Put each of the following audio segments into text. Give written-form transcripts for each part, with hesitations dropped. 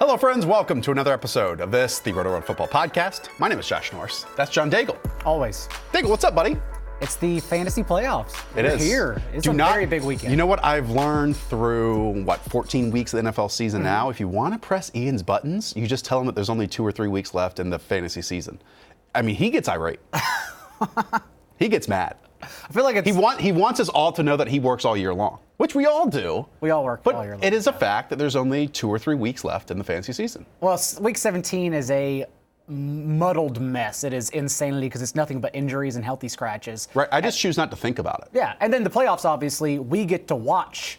Hello, friends. Welcome to another episode of the Rotoworld Football Podcast. My name is Josh Norris. That's John Daigle. Always. Daigle, what's up, buddy? It's the fantasy playoffs. We're here. It's a very big weekend. You know what I've learned through, 14 weeks of the NFL season now? If you want to press Ian's buttons, you just tell him that there's only 2 or 3 weeks left in the fantasy season. I mean, he gets irate. He gets mad. I feel like it's... He wants us all to know that he works all year long, which we all do. We all work all year long. But it is a fact that there's only 2 or 3 weeks left in the fantasy season. Well, week 17 is a muddled mess. It is insanity because it's nothing but injuries and healthy scratches. Right. I just choose not to think about it. Yeah. And then the playoffs, obviously, we get to watch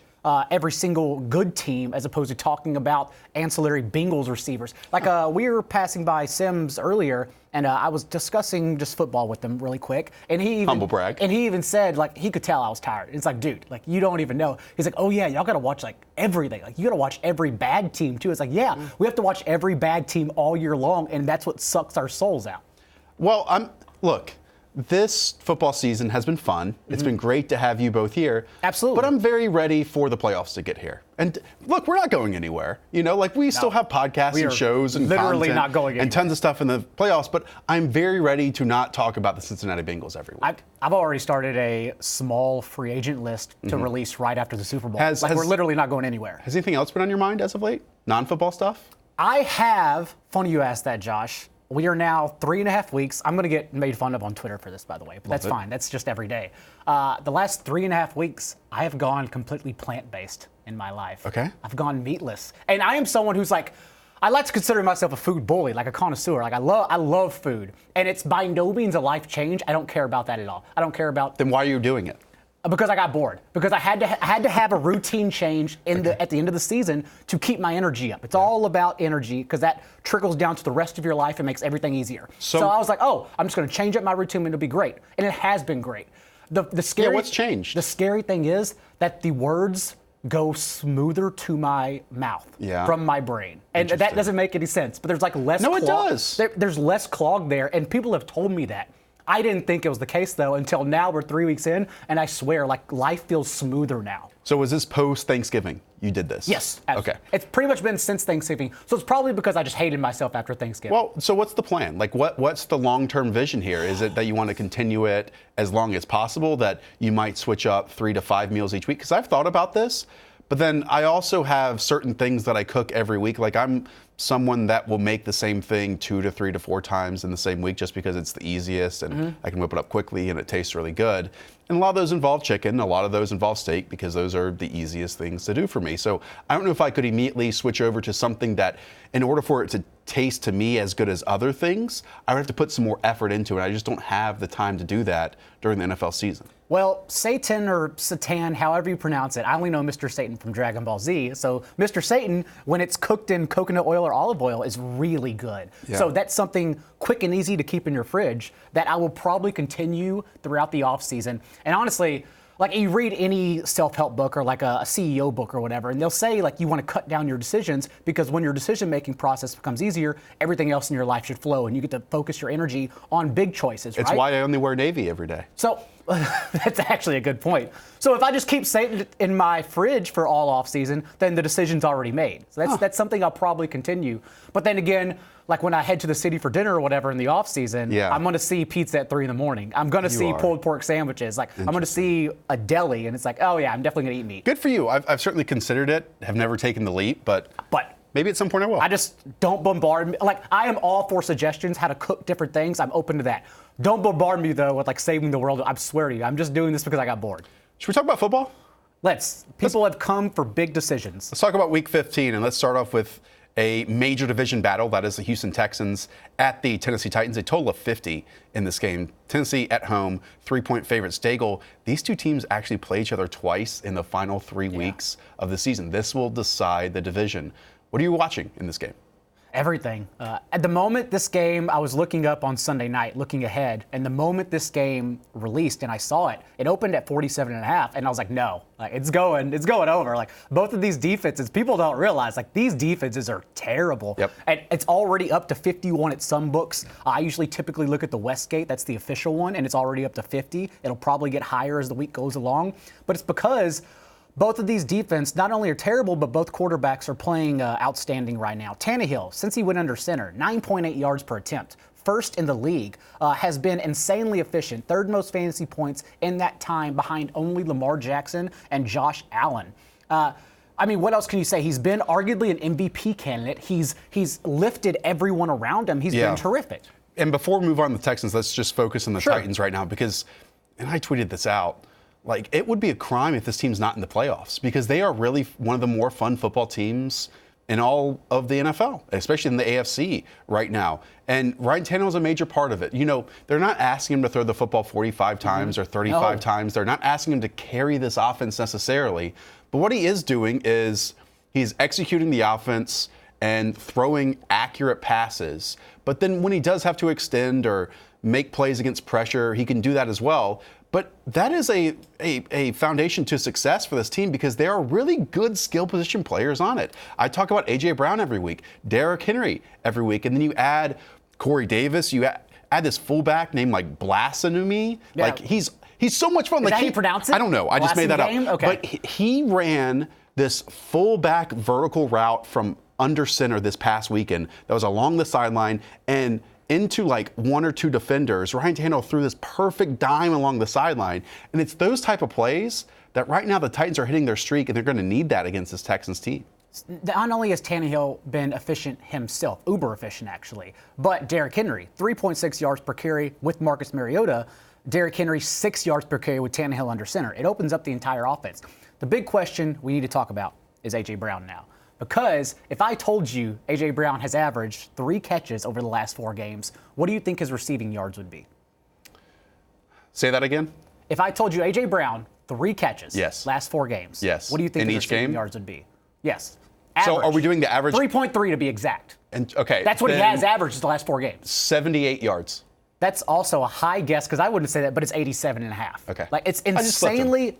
every single good team as opposed to talking about ancillary Bengals receivers. Like we were passing by Sims earlier, and I was discussing just football with him really quick. And he even, humble brag. And he even said, like, he could tell I was tired. It's like, dude, like, you don't even know. He's like, oh, yeah, y'all got to watch, like, everything. Like, you got to watch every bad team, too. It's like, yeah, we have to watch every bad team all year long, and that's what sucks our souls out. Well, look, this football season has been fun. It's been great to have you both here. Absolutely. But I'm very ready for the playoffs to get here. And look, we're not going anywhere. You know, like we still have podcasts and shows and literally content not going anywhere. and tons of stuff in the playoffs. But I'm very ready to not talk about the Cincinnati Bengals every week. I've already started a small free agent list to release right after the Super Bowl. We're literally not going anywhere. Has anything else been on your mind as of late? Non-football stuff? I have. Funny you asked that, Josh. We are now 3.5 weeks. I'm going to get made fun of on Twitter for this, by the way, but that's fine. That's just every day. The last 3.5 weeks, I have gone completely plant-based in my life. Okay. I've gone meatless. And I am someone who's like, I like to consider myself a food bully, like a connoisseur. Like I love food. And it's by no means a life change. I don't care about that at all. I don't care about... Then why are you doing it? Because I got bored. Because I had to have a routine change at the end of the season to keep my energy up. It's all about energy because that trickles down to the rest of your life and makes everything easier. So I was like, oh, I'm just going to change up my routine and it'll be great. And it has been great. The scary, yeah, what's changed? The scary thing is that the words go smoother to my mouth from my brain. And that doesn't make any sense. But there's like less No, it does. There's less clog there. And people have told me that. I didn't think it was the case, though, until now. We're 3 weeks in, and I swear, like, life feels smoother now. So was this post-Thanksgiving you did this? Yes. Absolutely. Okay. It's pretty much been since Thanksgiving, so it's probably because I just hated myself after Thanksgiving. Well, so what's the plan? Like, what's the long-term vision here? Is it that you want to continue it as long as possible, that you might switch up 3 to 5 meals each week? Because I've thought about this, but then I also have certain things that I cook every week. Like, I'm someone that will make the same thing 2 to 3 to 4 times in the same week just because it's the easiest and I can whip it up quickly and it tastes really good. And a lot of those involve chicken, a lot of those involve steak because those are the easiest things to do for me. So I don't know if I could immediately switch over to something that, in order for it to taste to me as good as other things, I would have to put some more effort into it. I just don't have the time to do that during the NFL season. Well, Satan or Satan, however you pronounce it, I only know Mr. Satan from Dragon Ball Z. So Mr. Satan, when it's cooked in coconut oil or olive oil, is really good. Yeah. So that's something quick and easy to keep in your fridge that I will probably continue throughout the off season. And honestly, like you read any self-help book or like a CEO book or whatever, and they'll say like you want to cut down your decisions because when your decision-making process becomes easier, everything else in your life should flow and you get to focus your energy on big choices, right? It's why I only wear navy every day. So that's actually a good point. So if I just keep Satan in my fridge for all off season, then the decision's already made. So that's something I'll probably continue. But then again, like when I head to the city for dinner or whatever in the off season, I'm going to see pizza at 3 a.m. I'm going to see pulled pork sandwiches. Like I'm going to see a deli, and it's like, oh yeah, I'm definitely going to eat meat. Good for you. I've certainly considered it. Have never taken the leap, but maybe at some point I will. I just don't bombard me. Like I am all for suggestions, how to cook different things. I'm open to that. Don't bombard me though with like saving the world. I swear to you, I'm just doing this because I got bored. Should we talk about football? People have come for big decisions. Let's talk about Week 15, and let's start off with a major division battle. That is the Houston Texans at the Tennessee Titans. A total of 50 in this game. Tennessee at home, 3-point favorites. Daigle, these two teams actually play each other twice in the final 3 weeks of the season. This will decide the division. What are you watching in this game? Everything. At the moment this game, I was looking up on Sunday night, looking ahead, and the moment this game released and I saw it, it opened at 47.5, and I was like, no, like it's going over. Like both of these defenses, people don't realize, like these defenses are terrible. Yep. And it's already up to 51 at some books. I usually typically look at the Westgate, that's the official one, and it's already up to 50. It'll probably get higher as the week goes along, but it's because Both of these defense not only are terrible, but both quarterbacks are playing outstanding right now. Tannehill, since he went under center, 9.8 yards per attempt. First in the league, has been insanely efficient. Third most fantasy points in that time behind only Lamar Jackson and Josh Allen. I mean, what else can you say? He's been arguably an MVP candidate. He's lifted everyone around him. He's been terrific. And before we move on to the Texans, let's just focus on the Titans right now because, and I tweeted this out, like it would be a crime if this team's not in the playoffs because they are really one of the more fun football teams in all of the NFL, especially in the AFC right now. And Ryan Tannehill is a major part of it. You know, they're not asking him to throw the football 45 times or 35 times. They're not asking him to carry this offense necessarily. But what he is doing is he's executing the offense and throwing accurate passes. But then when he does have to extend or make plays against pressure, he can do that as well. But that is a foundation to success for this team because there are really good skill position players on it. I talk about A.J. Brown every week, Derrick Henry every week, and then you add Corey Davis, you add this fullback named like Blasphemy. Yeah. Like he's so much fun. Is like that how you pronounce it? I don't know. I just made that up. Okay. But he ran this fullback vertical route from under center this past weekend that was along the sideline and into like one or two defenders. Ryan Tannehill threw this perfect dime along the sideline. And it's those type of plays that right now the Titans are hitting their streak, and they're going to need that against this Texans team. Not only has Tannehill been efficient himself, uber efficient actually, but Derrick Henry, 3.6 yards per carry with Marcus Mariota. Derrick Henry, 6 yards per carry with Tannehill under center. It opens up the entire offense. The big question we need to talk about is A.J. Brown now. Because if I told you A.J. Brown has averaged 3 catches over the last 4 games, what do you think his receiving yards would be? Say that again? If I told you A.J. Brown, 3 catches, last 4 games, what do you think his receiving yards would be? Yes. Average. So are we doing the average? 3.3 to be exact. And okay. That's what he has averaged the last 4 games. 78 yards. That's also a high guess because I wouldn't say that, but it's 87.5. Okay. Like it's insanely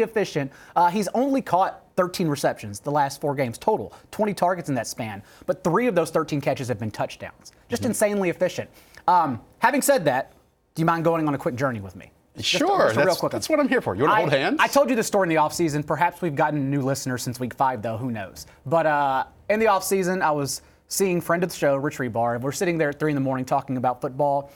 efficient. He's only caught 13 receptions the last 4 games total, 20 targets in that span, but 3 of those 13 catches have been touchdowns. Just insanely efficient. Having said that, do you mind going on a quick journey with me? Sure. That's what I'm here for. You want to hold hands? I told you the story in the offseason. Perhaps we've gotten new listeners since week 5, though. Who knows? But in the offseason, I was seeing friend of the show, Rich Rebar. We're sitting there at 3 in the morning talking about football.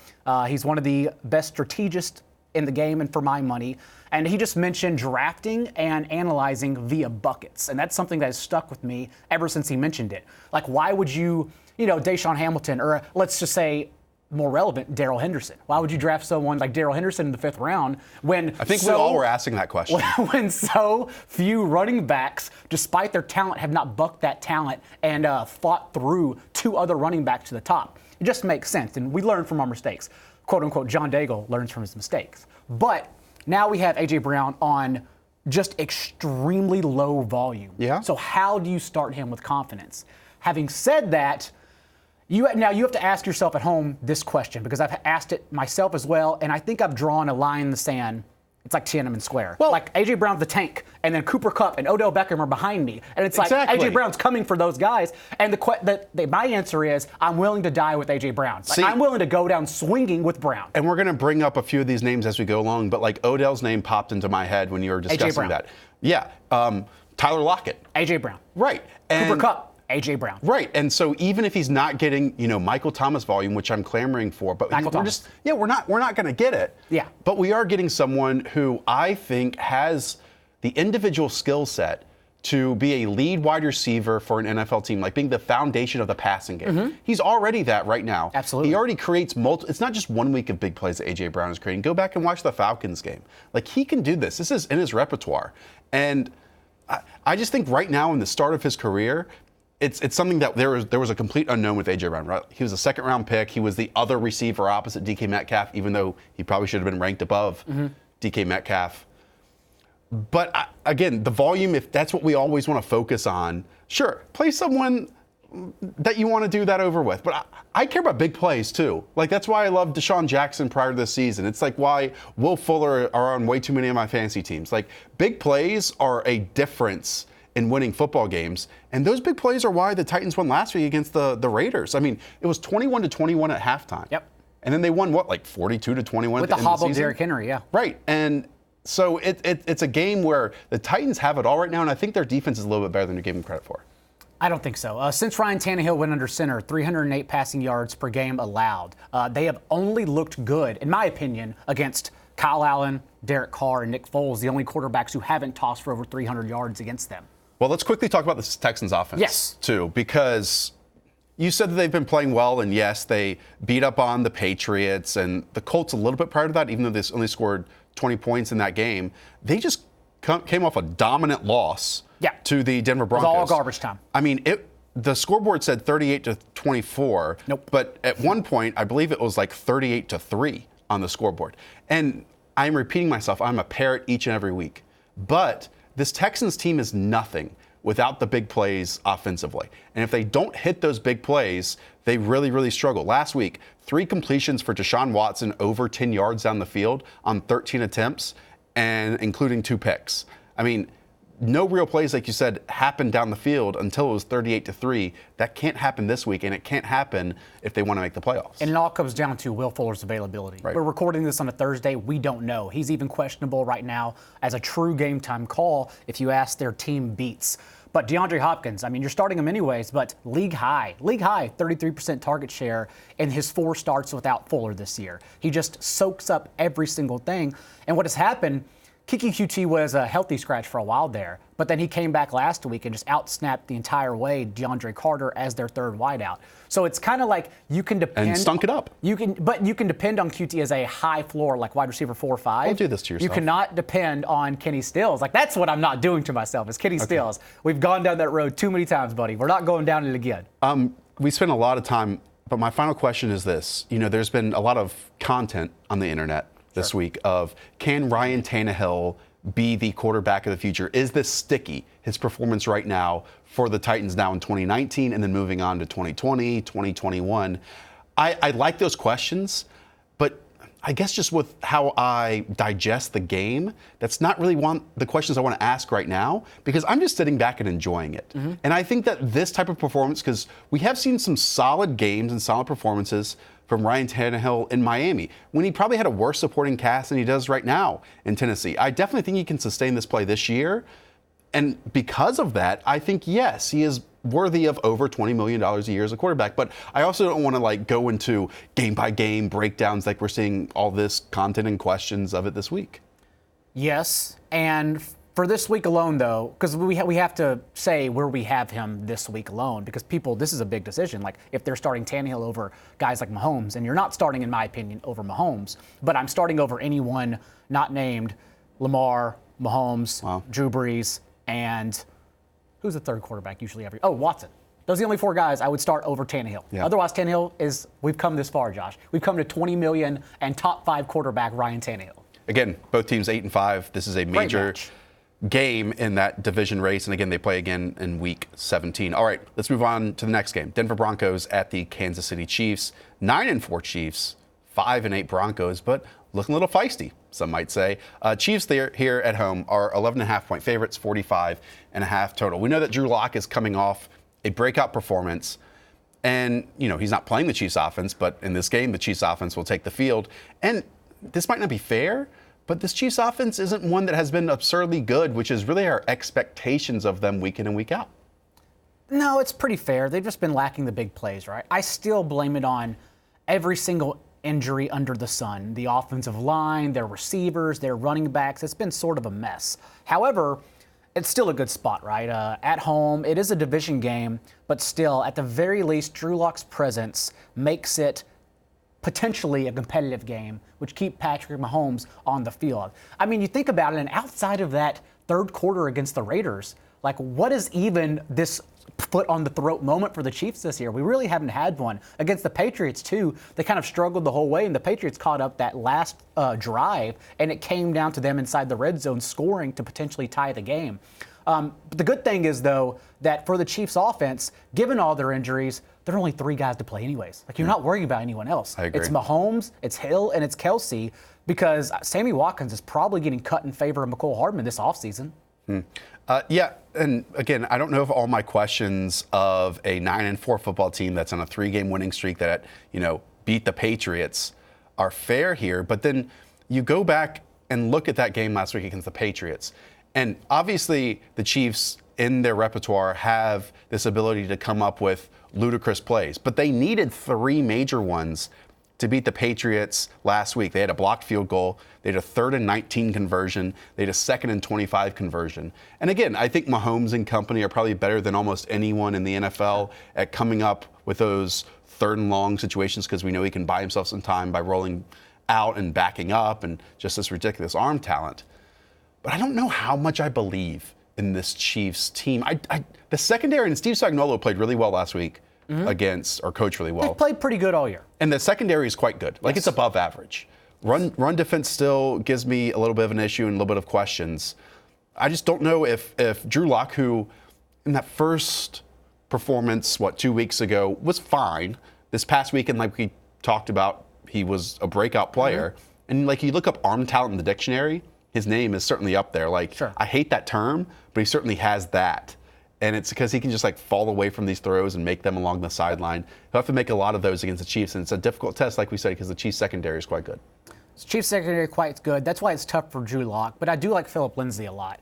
He's one of the best strategists in the game and for my money. And he just mentioned drafting and analyzing via buckets. And that's something that has stuck with me ever since he mentioned it. Like, why would you, Deshaun Hamilton, or let's just say more relevant, Darrell Henderson. Why would you draft someone like Darrell Henderson in the 5th round when I think we all were asking that question. When so few running backs, despite their talent, have not bucked that talent and fought through 2 other running backs to the top. It just makes sense, and we learn from our mistakes. Quote unquote, John Daigle learns from his mistakes. But now we have A.J. Brown on just extremely low volume. Yeah. So how do you start him with confidence? Having said that, you have to ask yourself at home this question because I've asked it myself as well, and I think I've drawn a line in the sand. It's like Tiananmen Square. Well, like A.J. Brown's the tank, and then Cooper Kupp and Odell Beckham are behind me, and it's like A.J. Brown's coming for those guys. And my answer is I'm willing to die with A.J. Brown. I'm willing to go down swinging with Brown. And we're going to bring up a few of these names as we go along, but like Odell's name popped into my head when you were discussing that. Yeah, Tyler Lockett. A.J. Brown. Right. Cooper Kupp. A.J. Brown. Right, and so even if he's not getting, Michael Thomas volume, which I'm clamoring for, but we're not going to get it. Yeah. But we are getting someone who I think has the individual skill set to be a lead wide receiver for an NFL team, like being the foundation of the passing game. Mm-hmm. He's already that right now. Absolutely. He already creates multiple. It's not just 1 week of big plays that A.J. Brown is creating. Go back and watch the Falcons game. Like, he can do this. This is in his repertoire. And I just think right now in the start of his career, it's something that there was a complete unknown with A.J. Brown, right? He was a 2nd-round pick. He was the other receiver opposite DK Metcalf, even though he probably should have been ranked above DK Metcalf. But again, the volume, if that's what we always want to focus on, sure, play someone that you want to do that over with. But I care about big plays too. Like, that's why I love Deshaun Jackson prior to this season. It's like why Will Fuller are on way too many of my fantasy teams. Like, big plays are a difference in winning football games. And those big plays are why the Titans won last week against the Raiders. I mean, it was 21-21 at halftime. Yep. And then they won, 42-21 with the hobbled Derrick Henry, yeah. Right. And So it's a game where the Titans have it all right now, and I think their defense is a little bit better than you gave them credit for. I don't think so. Since Ryan Tannehill went under center, 308 passing yards per game allowed. They have only looked good, in my opinion, against Kyle Allen, Derek Carr, and Nick Foles, the only quarterbacks who haven't tossed for over 300 yards against them. Well, let's quickly talk about the Texans offense, yes, too, because you said that they've been playing well, and yes, they beat up on the Patriots and the Colts a little bit prior to that, even though they only scored 20 points in that game. They just came off a dominant loss to the Denver Broncos. It was all garbage time. I mean, the scoreboard said 38-24. Nope. But at one point, I believe it was like 38-3 on the scoreboard. And I'm repeating myself. I'm a parrot each and every week. But this Texans team is nothing without the big plays offensively. And if they don't hit those big plays, they really, really struggle. Last week, 3 completions for Deshaun Watson over 10 yards down the field on 13 attempts, and including 2 picks. I mean, no real plays, like you said, happened down the field until it was 38-3. That can't happen this week, and it can't happen if they want to make the playoffs. And it all comes down to Will Fuller's availability. Right. We're recording this on a Thursday. We don't know. He's even questionable right now as a true game time call if you ask their team beats. But DeAndre Hopkins, I mean, you're starting him anyways, but league high, 33% target share in his 4 starts without Fuller this year. He just soaks up every single thing. And what has happened, Kiki QT was a healthy scratch for a while there, but then he came back last week and just outsnapped the entire way DeAndre Carter as their third wideout. So it's kind of like you can depend. And stunk it up. But you can depend on QT as a high floor, like wide receiver 4 or 5. Don't do this to yourself. You cannot depend on Kenny Stills. Like, that's what I'm not doing to myself, is Kenny Stills. We've gone down that road too many times, buddy. We're not going down it again. We spent a lot of time, but my final question is this. You know, there's been a lot of content on the internet this week of, can Ryan Tannehill be the quarterback of the future? Is this sticky, his performance right now, for the Titans now in 2019 and then moving on to 2020, 2021? I like those questions, but I guess just with how I digest the game, that's not really the questions I want to ask right now, because I'm just sitting back and enjoying it. Mm-hmm. And I think that this type of performance, because we have seen some solid games and solid performances from Ryan Tannehill in Miami, when he probably had a worse supporting cast than he does right now in Tennessee. I definitely think he can sustain this play this year. And because of that, I think, yes, he is worthy of over $20 million a year as a quarterback. But I also don't want to go into game-by-game breakdowns like we're seeing all this content and questions of it this week. Yes, and for this week alone, though, because we have to say where we have him this week alone, because this is a big decision. Like, if they're starting Tannehill over guys like Mahomes, and you're not starting, in my opinion, over Mahomes, but I'm starting over anyone not named Lamar, Mahomes, Drew Brees, and who's the third quarterback usually every? Oh, Watson. Those are the only 4 guys I would start over Tannehill. Yeah. Otherwise, Tannehill we've come this far, Josh. We've come to $20 million and top 5 quarterback Ryan Tannehill. Again, both teams 8-5. This is a major game in that division race. And again, they play again in week 17. All right, let's move on to the next game. Denver Broncos at the Kansas City Chiefs. 9-4 Chiefs, 5-8 Broncos, but looking a little feisty, some might say. Chiefs here at home are 11.5-point favorites, 45.5 total. We know that Drew Lock is coming off a breakout performance. And, he's not playing the Chiefs offense, but in this game, the Chiefs offense will take the field. And this might not be fair, but this Chiefs offense isn't one that has been absurdly good, which is really our expectations of them week in and week out. No, it's pretty fair. They've just been lacking the big plays, right? I still blame it on every single injury under the sun. The offensive line, their receivers, their running backs. It's been sort of a mess. However, it's still a good spot, right? At home, it is a division game, but still, at the very least, Drew Lock's presence makes it potentially a competitive game, which keep Patrick Mahomes on the field. I mean, you think about it, and outside of that third quarter against the Raiders, what is even this foot on the throat moment for the Chiefs this year? We really haven't had one. Against the Patriots, too, they kind of struggled the whole way, and the Patriots caught up that last drive, and it came down to them inside the red zone scoring to potentially tie the game. But the good thing is, though, that for the Chiefs offense, given all their injuries, there are only 3 guys to play anyways. You're not worrying about anyone else. I agree. It's Mahomes, it's Hill, and it's Kelsey, because Sammy Watkins is probably getting cut in favor of McCole Hardman this offseason. Yeah, and again, I don't know if all my questions of a 9-4 football team that's on a 3-game winning streak that, beat the Patriots are fair here, but then you go back and look at that game last week against the Patriots. And obviously, the Chiefs in their repertoire have this ability to come up with ludicrous plays, but they needed 3 major ones to beat the Patriots last week. They had a blocked field goal, they had a 3rd and 19 conversion, they had a 2nd and 25 conversion. And again, I think Mahomes and company are probably better than almost anyone in the NFL at coming up with those 3rd and long situations, because we know he can buy himself some time by rolling out and backing up and just this ridiculous arm talent. But I don't know how much I believe in this Chiefs team. The secondary, and Steve Spagnuolo played really well last week against, or coached really well. They've played pretty good all year. And the secondary is quite good. Like, it's above average. Run defense still gives me a little bit of an issue and a little bit of questions. I just don't know if Drew Lock, who in that first performance, 2 weeks ago, was fine. This past weekend, like we talked about, he was a breakout player. And like, you look up arm talent in the dictionary, his name is certainly up there. Like, sure. I hate that term, but he certainly has that. And it's because he can just like fall away from these throws and make them along the sideline. He'll have to make a lot of those against the Chiefs, and it's a difficult test, like we said, because the Chiefs secondary is quite good. Chiefs secondary quite good. That's why it's tough for Drew Lock, but I do like Phillip Lindsay a lot.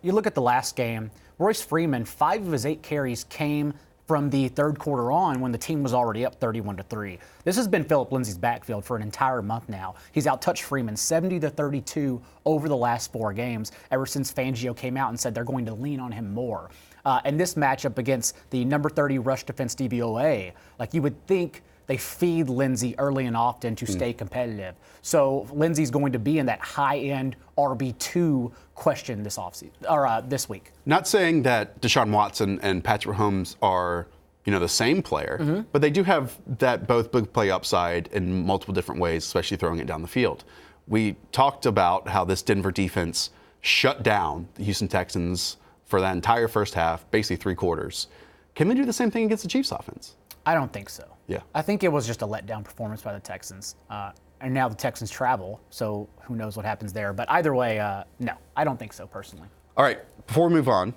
You look at the last game, Royce Freeman, 5 of his 8 carries came from the third quarter on when the team was already up 31-3. This has been Phillip Lindsay's backfield for an entire month now. He's outtouched Freeman 70-32 over the last 4 games, ever since Fangio came out and said they're going to lean on him more. And this matchup against the number 30 rush defense DVOA, like, you would think they feed Lindsay early and often to stay competitive. So Lindsay's going to be in that high-end RB2 question this offseason, or this week. Not saying that Deshaun Watson and Patrick Mahomes are, the same player, but they do have that both big play upside in multiple different ways, especially throwing it down the field. We talked about how this Denver defense shut down the Houston Texans for that entire first half, basically 3 quarters. Can they do the same thing against the Chiefs offense? I don't think so. Yeah. I think it was just a letdown performance by the Texans. And now the Texans travel, so who knows what happens there. But either way, no, I don't think so personally. All right, before we move on,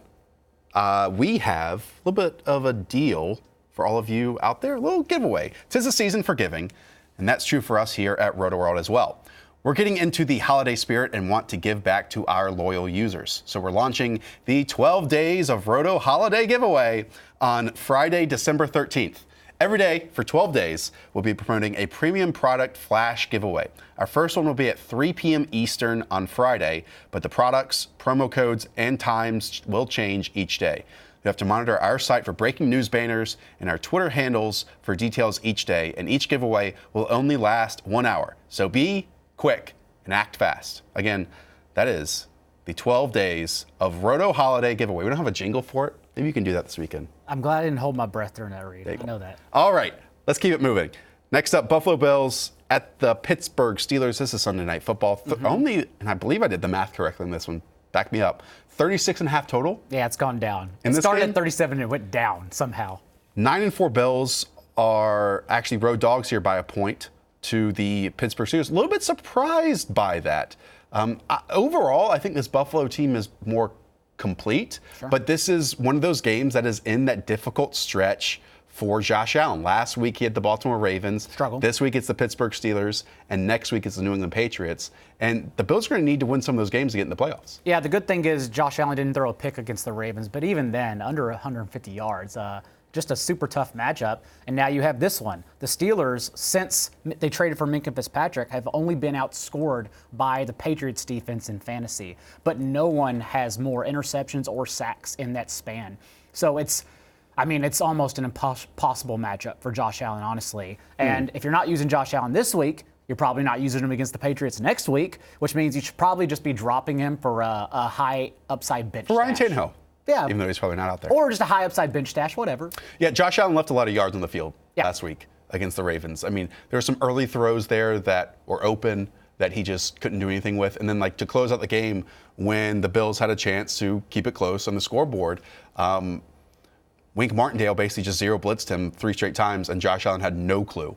we have a little bit of a deal for all of you out there, a little giveaway. 'Tis the season for giving, and that's true for us here at Rotoworld as well. We're getting into the holiday spirit and want to give back to our loyal users. So we're launching the 12 Days of Roto Holiday Giveaway on Friday, December 13th. Every day for 12 days, we'll be promoting a premium product flash giveaway. Our first one will be at 3 p.m. Eastern on Friday, but the products, promo codes, and times will change each day. You have to monitor our site for breaking news banners and our Twitter handles for details each day, and each giveaway will only last 1 hour. So be quick and act fast. Again, that is the 12 Days of Roto Holiday Giveaway. We don't have a jingle for it. Maybe you can do that this weekend. I'm glad I didn't hold my breath during that read. I know that. All right, let's keep it moving. Next up, Buffalo Bills at the Pittsburgh Steelers. This is Sunday Night Football. Only, and I believe I did the math correctly on this one. Back me up. 36.5 total. Yeah, it's gone down. In It started game? at 37 and it went down somehow. 9-4 Bills are actually road dogs here by a point to the Pittsburgh Steelers. A little bit surprised by that. Overall, I think this Buffalo team is more complete, but this is one of those games that is in that difficult stretch for Josh Allen. Last week he had the Baltimore Ravens. Struggled. This week it's the Pittsburgh Steelers, and next week it's the New England Patriots. And the Bills are going to need to win some of those games to get in the playoffs. Yeah, the good thing is Josh Allen didn't throw a pick against the Ravens, but even then, under 150 yards. Just a super tough matchup. And now you have this one. The Steelers, since they traded for Minkah Fitzpatrick, have only been outscored by the Patriots defense in fantasy. But no one has more interceptions or sacks in that span. So it's almost an impossible matchup for Josh Allen, honestly. And if you're not using Josh Allen this week, you're probably not using him against the Patriots next week, which means you should probably just be dropping him for a high upside bench For Ryan stash. Tannehill. Yeah. Even though he's probably not out there. Or just a high upside bench stash, whatever. Yeah, Josh Allen left a lot of yards on the field last week against the Ravens. I mean, there were some early throws there that were open that he just couldn't do anything with. And then, like, to close out the game, when the Bills had a chance to keep it close on the scoreboard, Wink Martindale basically just zero blitzed him 3 straight times, and Josh Allen had no clue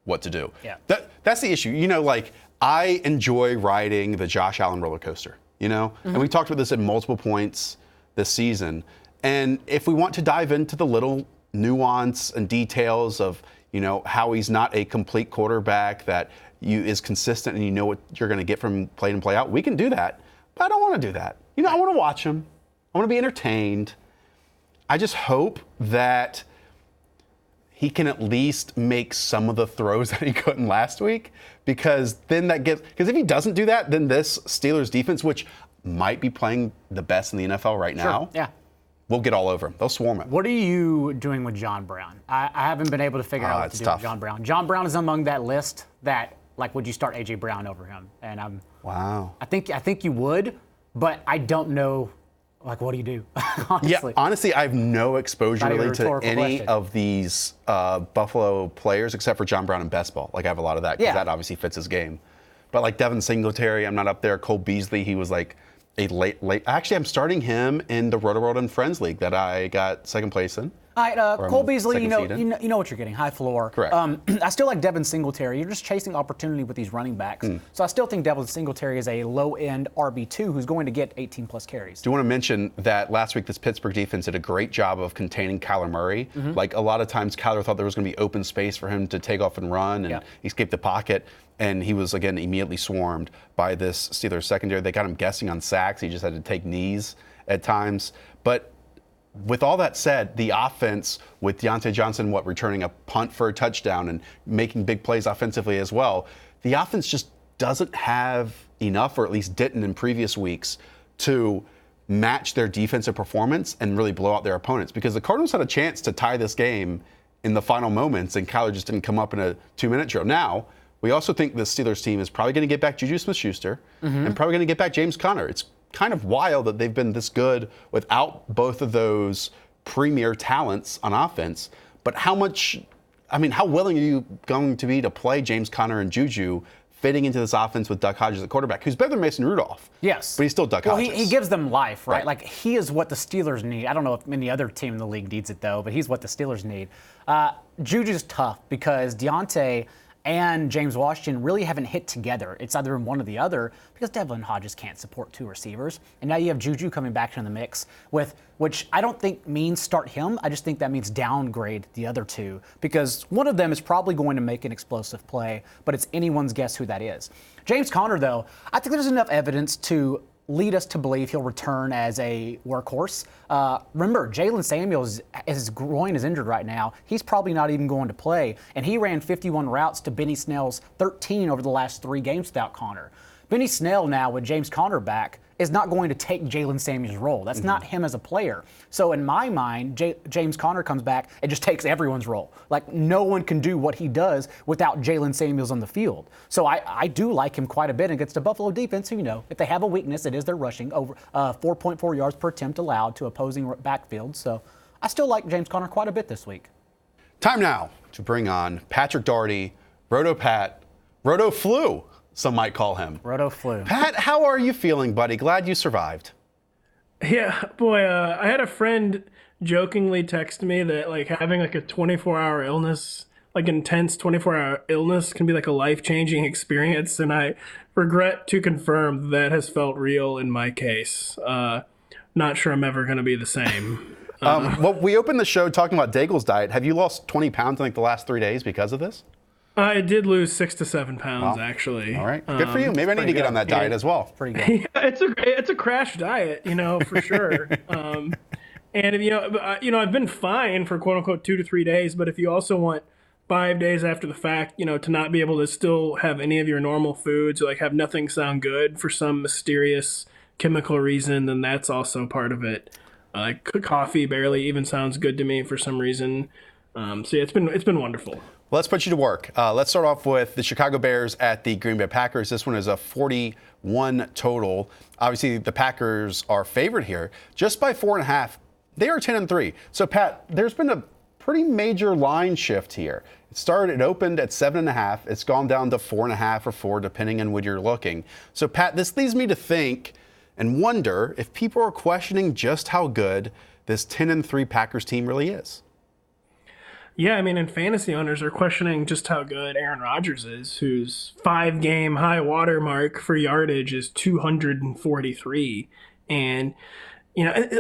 what to do. Yeah. That's the issue. I enjoy riding the Josh Allen roller coaster, And we talked about this at multiple points this season. And if we want to dive into the little nuance and details of, how he's not a complete quarterback that is consistent and you know what you're going to get from play in, play out. We can do that, but I don't want to do that. I want to watch him. I want to be entertained. I just hope that he can at least make some of the throws that he couldn't last week, because if he doesn't do that, then this Steelers defense, which might be playing the best in the NFL right now, we'll get all over him. They'll swarm him. What are you doing with John Brown? I haven't been able to figure out what to do with John Brown. John Brown is among that list that, would you start A.J. Brown over him? And I think you would, but I don't know. What do you do? Honestly. Yeah, honestly, I have no exposure really to any of these Buffalo players except for John Brown and best ball. I have a lot of that because that obviously fits his game. But Devin Singletary, I'm not up there. Cole Beasley, he was a late. Actually, I'm starting him in the Rotoworld and Friends League that I got second place in. All right, Cole Beasley, you know what you're getting, high floor. Correct. I still like Devin Singletary. You're just chasing opportunity with these running backs. So I still think Devin Singletary is a low-end RB2 who's going to get 18-plus carries. Do you want to mention that last week this Pittsburgh defense did a great job of containing Kyler Murray? A lot of times Kyler thought there was going to be open space for him to take off and run and escape the pocket. And he was, again, immediately swarmed by this Steelers secondary. They got him guessing on sacks. He just had to take knees at times. But with all that said, the offense with Deontay Johnson, returning a punt for a touchdown and making big plays offensively as well, the offense just doesn't have enough, or at least didn't in previous weeks, to match their defensive performance and really blow out their opponents. Because the Cardinals had a chance to tie this game in the final moments, and Kyler just didn't come up in a 2-minute drill. Now, we also think the Steelers team is probably going to get back Juju Smith-Schuster and probably going to get back James Conner. It's kind of wild that they've been this good without both of those premier talents on offense. But how willing are you going to be to play James Conner and Juju fitting into this offense with Duck Hodges at quarterback, who's better than Mason Rudolph? Yes. But he's still Duck Hodges. He gives them life, right? He is what the Steelers need. I don't know if any other team in the league needs it, though, but he's what the Steelers need. Juju's tough because Deontay and James Washington really haven't hit together. It's either in one or the other because Devlin Hodges can't support two receivers. And now you have Juju coming back in the mix, which I don't think means start him. I just think that means downgrade the other two because one of them is probably going to make an explosive play, but it's anyone's guess who that is. James Conner, though, I think there's enough evidence to lead us to believe he'll return as a workhorse. Remember, Jalen Samuels, his groin is injured right now. He's probably not even going to play, and he ran 51 routes to Benny Snell's 13 over the last 3 games without Conner. Benny Snell now, with James Conner back, is not going to take Jalen Samuels' role. That's not him as a player. So in my mind, James Conner comes back and just takes everyone's role. No one can do what he does without Jalen Samuels on the field. So I do like him quite a bit against the Buffalo defense, who, if they have a weakness, it is their rushing, over 4.4 yards per attempt allowed to opposing backfield. So I still like James Conner quite a bit this week. Time now to bring on Patrick Daugherty, RotoPat, RotoFlu, some might call him. RotoFlu. Pat, how are you feeling, buddy? Glad you survived. Yeah, boy, I had a friend jokingly text me that having a 24-hour illness, intense 24-hour illness can be a life-changing experience, and I regret to confirm that has felt real in my case. Not sure I'm ever going to be the same. Well, we opened the show talking about Daigle's diet. Have you lost 20 pounds in the last 3 days because of this? I did lose 6 to 7 pounds, actually. All right, good for you. Maybe I need to get on that diet as well. Pretty good. Yeah, it's a crash diet, for sure. And I've been fine for quote unquote 2 to 3 days, but if you also want 5 days after the fact, to not be able to still have any of your normal foods, or have nothing sound good for some mysterious chemical reason, then that's also part of it. Coffee barely even sounds good to me for some reason. So yeah, it's been wonderful. Let's put you to work. Let's start off with the Chicago Bears at the Green Bay Packers. This one is a 41 total. Obviously, the Packers are favored here just by 4.5. They are 10-3. So, Pat, there's been a pretty major line shift here. It opened at 7.5. It's gone down to 4.5 or 4, depending on when you're looking. So, Pat, this leads me to think and wonder if people are questioning just how good this 10-3 Packers team really is. Yeah, and fantasy owners are questioning just how good Aaron Rodgers is, whose 5-game high water mark for yardage is 243. And,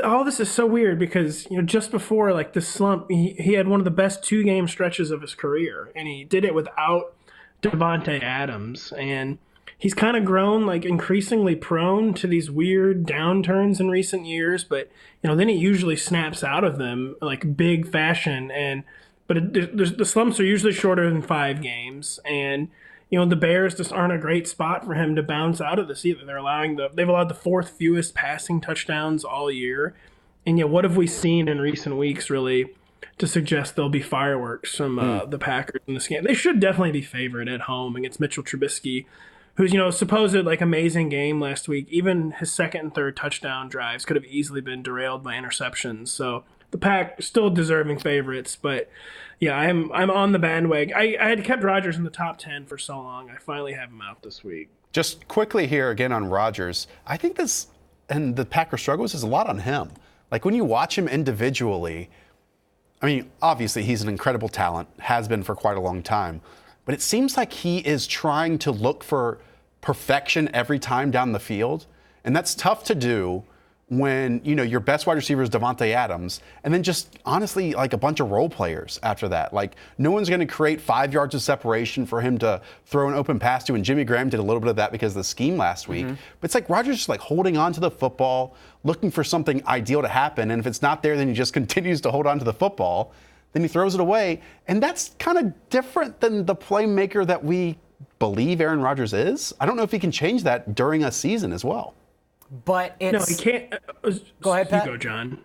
all this is so weird because, just before like the slump, he had one of the best 2-game stretches of his career, and he did it without Devontae Adams. And he's kind of grown like increasingly prone to these weird downturns in recent years, but then he usually snaps out of them like big fashion. But the slumps are usually shorter than 5 games, and the Bears just aren't a great spot for him to bounce out of this either. They've allowed the 4th fewest passing touchdowns all year, and what have we seen in recent weeks really to suggest there'll be fireworks from the Packers in this game? They should definitely be favored at home against Mitchell Trubisky, who's supposed like amazing game last week. Even his 2nd and 3rd touchdown drives could have easily been derailed by interceptions. So the Pack still deserving favorites, but yeah, I'm on the bandwagon. I had kept Rodgers in the top 10 for so long. I finally have him out this week. Just quickly here again on Rodgers, I think this and the Packers struggles is a lot on him. Like when you watch him individually, I mean, obviously he's an incredible talent, has been for quite a long time, but it seems like he is trying to look for perfection every time down the field, and that's tough to do when your best wide receiver is Devontae Adams, and then just honestly like a bunch of role players after that. Like no one's going to create 5 yards of separation for him to throw an open pass to, and Jimmy Graham did a little bit of that because of the scheme last week. But it's like Rodgers just like holding on to the football, looking for something ideal to happen, and if it's not there, then he just continues to hold on to the football. Then he throws it away, and that's kind of different than the playmaker that we believe Aaron Rodgers is. I don't know if he can change that during a season as well. But it's... No, he can't. Go ahead, Pat. You go, John.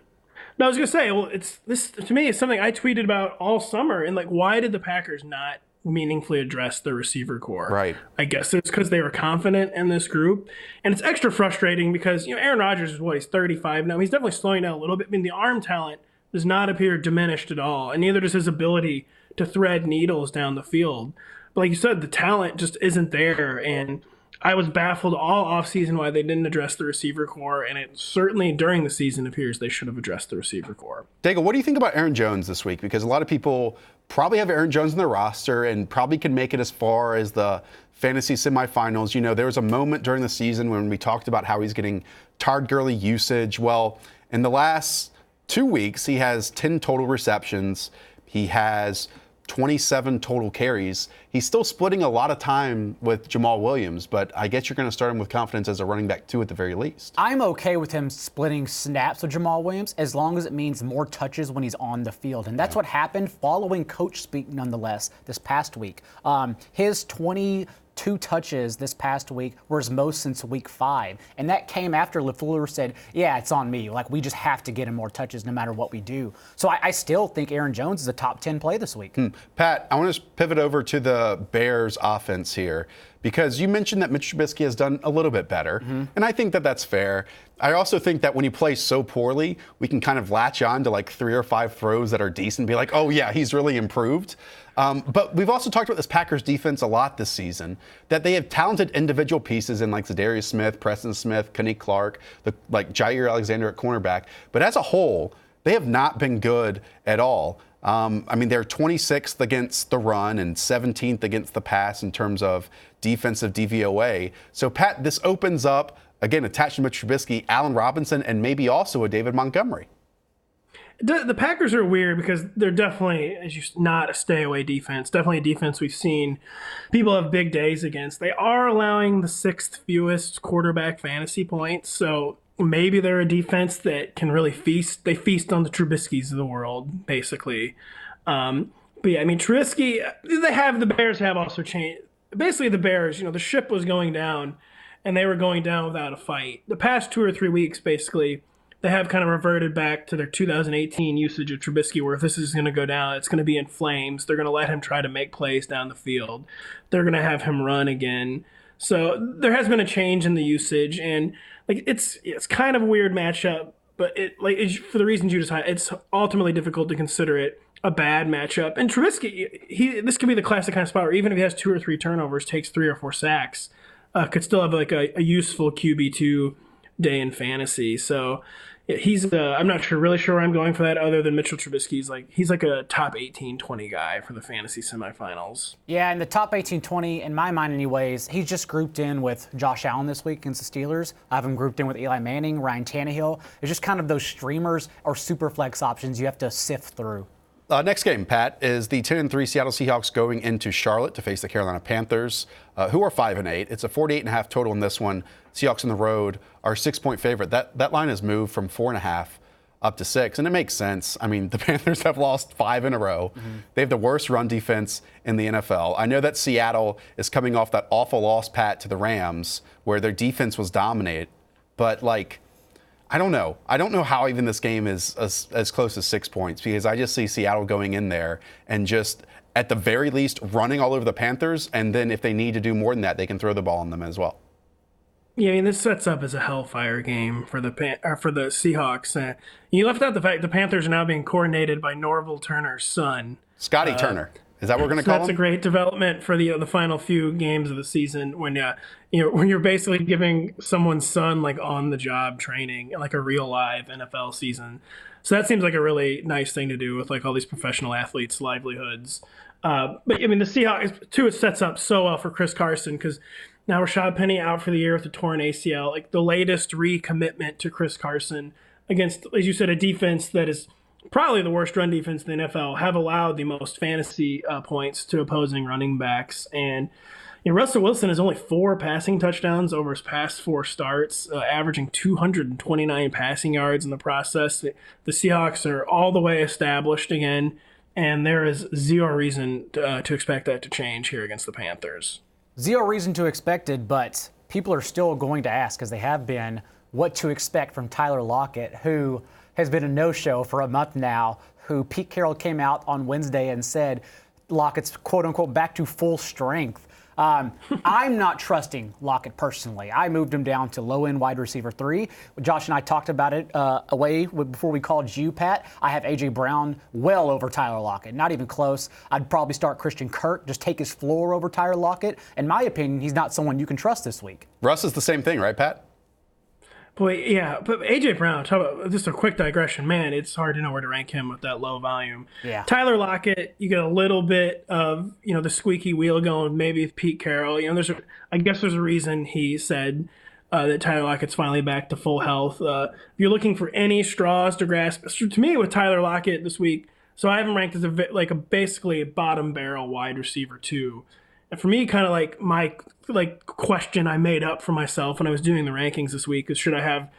No, I was going to say, well, this to me is something I tweeted about all summer. And like, why did the Packers not meaningfully address the receiver core? Right. I guess it's because they were confident in this group. And it's extra frustrating because, Aaron Rodgers is he's 35 now. He's definitely slowing down a little bit. I mean, the arm talent does not appear diminished at all. And neither does his ability to thread needles down the field. But like you said, the talent just isn't there. And I was baffled all offseason why they didn't address the receiver core, and it certainly during the season appears they should have addressed the receiver core. Daigle, what do you think about Aaron Jones this week? Because a lot of people probably have Aaron Jones in their roster and probably can make it as far as the fantasy semifinals. There was a moment during the season when we talked about how he's getting Todd Gurley usage. Well, in the last 2 weeks, he has 10 total receptions. He has 27 total carries. He's still splitting a lot of time with Jamal Williams, but I guess you're going to start him with confidence as a running back 2 at the very least. I'm okay with him splitting snaps with Jamal Williams as long as it means more touches when he's on the field. And that's what happened following coach speak nonetheless this past week. His 22 touches this past week were his most since week 5. And that came after LaFleur said, yeah, it's on me. Like, we just have to get him more touches no matter what we do. So I still think Aaron Jones is a top 10 play this week. Pat, I want to pivot over to the Bears offense here because you mentioned that Mitch Trubisky has done a little bit better. And I think that that's fair. I also think that when he plays so poorly, we can kind of latch on to like 3 or 5 throws that are decent and be like, oh yeah, he's really improved. But we've also talked about this Packers defense a lot this season, that they have talented individual pieces in like Zadarius Smith, Preston Smith, Kenny Clark, like Jair Alexander at cornerback. But as a whole, they have not been good at all. I mean, they're 26th against the run and 17th against the pass in terms of defensive DVOA. So, Pat, this opens up, again, attached to Mitch Trubisky, Allen Robinson, and maybe also a David Montgomery. The Packers are weird because they're definitely, not a stay-away defense. Definitely a defense we've seen people have big days against. They are allowing the 6th fewest quarterback fantasy points, so maybe they're a defense that can really feast. They feast on the Trubiskys of the world, basically. But yeah, I mean, Trubisky, the Bears have also changed. Basically, the Bears, the ship was going down, and they were going down without a fight. The past 2 or 3 weeks, basically, they have kind of reverted back to their 2018 usage of Trubisky, where if this is going to go down, it's going to be in flames. They're going to let him try to make plays down the field. They're going to have him run again. So there has been a change in the usage, and like it's kind of a weird matchup, but for the reasons you just highlighted, it's ultimately difficult to consider it a bad matchup. And Trubisky, this could be the classic kind of spot where even if he has 2 or 3 turnovers, takes 3 or 4 sacks, could still have like a useful QB2 day in fantasy. So I'm not really sure where I'm going for that other than Mitchell Trubisky. He's like a top 18-20 guy for the fantasy semifinals. Yeah, in the top 18-20, in my mind anyways, he's just grouped in with Josh Allen this week against the Steelers. I have him grouped in with Eli Manning, Ryan Tannehill. It's just kind of those streamers or super flex options you have to sift through. Next game, Pat, is the 10-3 Seattle Seahawks going into Charlotte to face the Carolina Panthers, who are 5-8. It's a 48.5 total in this one. Seahawks on the road are 6-point favorite. That line has moved from 4.5 up to 6, and it makes sense. I mean, the Panthers have lost 5 in a row. They have the worst run defense in the NFL. I know that Seattle is coming off that awful loss, Pat, to the Rams, where their defense was dominant, but I don't know. I don't know how even this game is as close as 6 points, because I just see Seattle going in there and just, at the very least, running all over the Panthers, and then if they need to do more than that, they can throw the ball on them as well. Yeah, I mean, this sets up as a hellfire game for the Seahawks. You left out the fact the Panthers are now being coordinated by Norville Turner's son. Scotty Turner. Is that what we're going to call him? That's a great development for the final few games of the season when you're basically giving someone's son on the job training, like a real live NFL season. So that seems like a really nice thing to do with all these professional athletes' livelihoods. But I mean, the Seahawks too, it sets up so well for Chris Carson because now Rashad Penny out for the year with a torn ACL. The latest recommitment to Chris Carson against, as you said, a defense that is probably the worst run defense in the NFL, have allowed the most fantasy points to opposing running backs. And Russell Wilson has only 4 passing touchdowns over his past 4 starts, averaging 229 passing yards in the process. The Seahawks are all the way established again, and there is zero reason to expect that to change here against the Panthers. Zero reason to expect it, but people are still going to ask, as they have been, what to expect from Tyler Lockett, who has been a no-show for a month now, who Pete Carroll came out on Wednesday and said Lockett's quote-unquote back to full strength. I'm not trusting Lockett personally. I moved him down to low-end wide receiver 3. Josh and I talked about it before we called you, Pat. I have A.J. Brown well over Tyler Lockett, not even close. I'd probably start Christian Kirk, just take his floor over Tyler Lockett. In my opinion, he's not someone you can trust this week. Russ is the same thing, right, Pat? Boy, yeah, but A.J. Brown, talk about just a quick digression. Man, it's hard to know where to rank him with that low volume. Yeah. Tyler Lockett, you get a little bit of, the squeaky wheel going maybe with Pete Carroll. I guess there's a reason he said that Tyler Lockett's finally back to full health. If you're looking for any straws to grasp, to me with Tyler Lockett this week, so I have him ranked as basically a bottom barrel wide receiver 2. And for me, kind of my question I made up for myself when I was doing the rankings this week is, should I have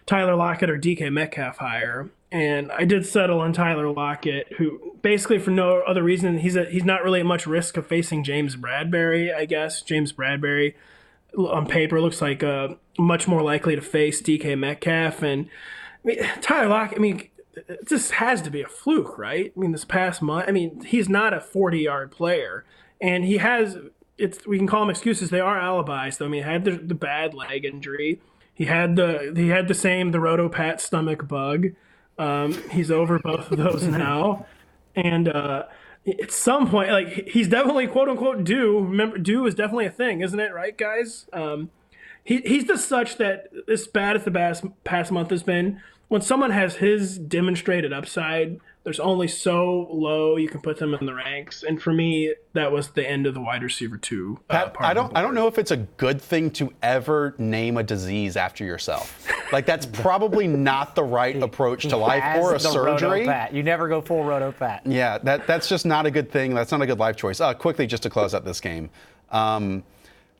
Tyler Lockett or DK Metcalf higher? And I did settle on Tyler Lockett, who basically for no other reason, he's not really at much risk of facing James Bradbury, I guess. James Bradbury on paper looks like much more likely to face DK Metcalf. And Tyler Lockett, this has to be a fluke, right? This past month, he's not a 40-yard player. And he has, we can call them excuses. They are alibis, though. He had the bad leg injury. He had the RotoPat stomach bug. He's over both of those now. And at some point, he's definitely quote unquote due. Remember, due is definitely a thing, isn't it? Right, guys? He's just such that as bad as the past month has been, when someone has his demonstrated upside, there's only so low you can put them in the ranks, and for me, that was the end of the wide receiver 2. Pat, I don't know if it's a good thing to ever name a disease after yourself. That's probably not the right approach to life, or a surgery. RotoPat. You never go full RotoPat. Yeah, that's just not a good thing. That's not a good life choice. Quickly, just to close out this game.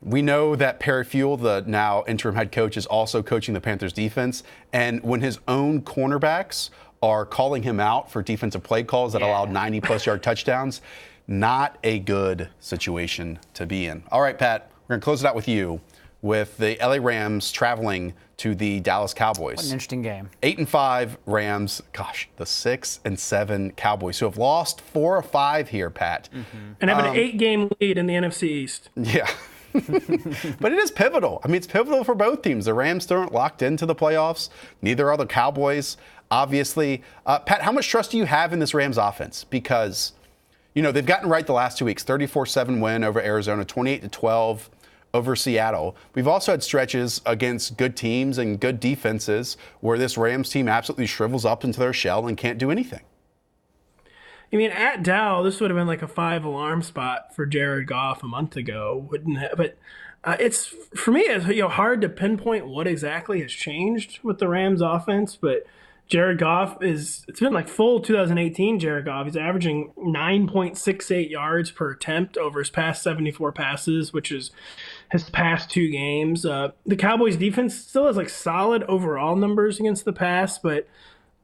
We know that Perry Fuel, the now interim head coach, is also coaching the Panthers defense, and when his own cornerbacks are calling him out for defensive play calls that allowed 90-plus yard touchdowns. Not a good situation to be in. All right, Pat, we're going to close it out with you with the LA Rams traveling to the Dallas Cowboys. What an interesting game. 8-5 Rams. Gosh, the 6-7 Cowboys, who have lost 4 or 5 here, Pat. Mm-hmm. And have an 8-game lead in the NFC East. Yeah. But it is pivotal. It's pivotal for both teams. The Rams still aren't locked into the playoffs. Neither are the Cowboys, obviously. Pat, how much trust do you have in this Rams offense? Because, they've gotten right the last 2 weeks. 34-7 win over Arizona, 28-12 over Seattle. We've also had stretches against good teams and good defenses where this Rams team absolutely shrivels up into their shell and can't do anything. I mean, at Dow, this would have been like a 5-alarm spot for Jared Goff a month ago, wouldn't it? But it's, for me, it's hard to pinpoint what exactly has changed with the Rams offense. But Jared Goff it's been like full 2018 Jared Goff. He's averaging 9.68 yards per attempt over his past 74 passes, which is his past 2 games. The Cowboys defense still has like solid overall numbers against the pass, but